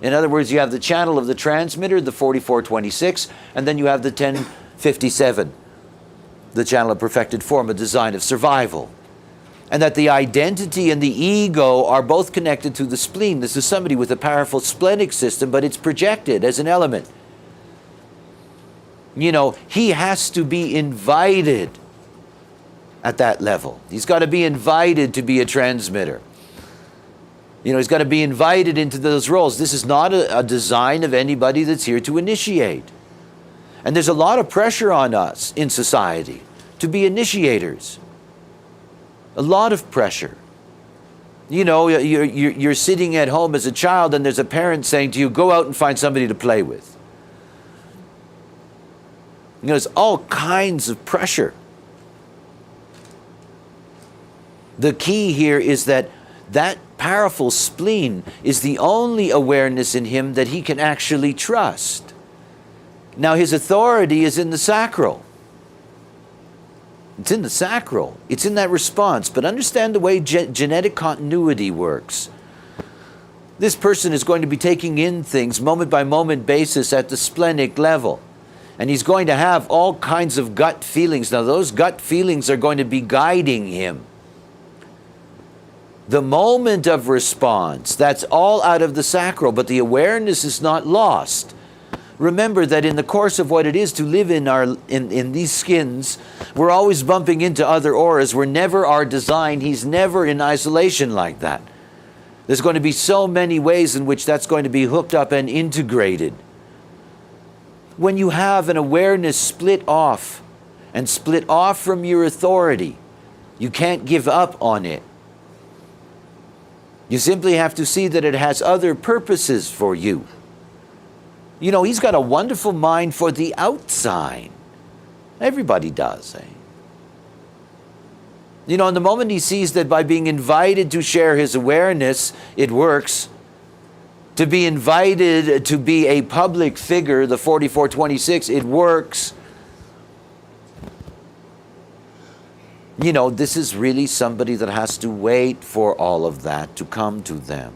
In other words, you have the channel of the transmitter, the 4426, and then you have the 1057, the channel of perfected form, a design of survival. And that the identity and the ego are both connected to the spleen. This is somebody with a powerful splenic system, but it's projected as an element. You know, he has to be invited at that level. He's got to be invited to be a transmitter. You know, he's got to be invited into those roles. This is not a design of anybody that's here to initiate. And there's a lot of pressure on us in society to be initiators. A lot of pressure. You know, you're sitting at home as a child and there's a parent saying to you, go out and find somebody to play with. You know, there's all kinds of pressure. The key here is that powerful spleen is the only awareness in him that he can actually trust. Now, his authority is in the sacral. It's in the sacral. It's in that response. But understand the way genetic continuity works. This person is going to be taking in things moment by moment basis at the splenic level. And he's going to have all kinds of gut feelings. Now, those gut feelings are going to be guiding him. The moment of response, that's all out of the sacral, but the awareness is not lost. Remember that in the course of what it is to live in these skins, we're always bumping into other auras. We're never our design. He's never in isolation like that. There's going to be so many ways in which that's going to be hooked up and integrated. When you have an awareness split off and split off from your authority, you can't give up on it. You simply have to see that it has other purposes for you. You know, he's got a wonderful mind for the outside. Everybody does, eh? You know, and the moment he sees that by being invited to share his awareness, it works. To be invited to be a public figure, the 4426, it works. You know, this is really somebody that has to wait for all of that to come to them.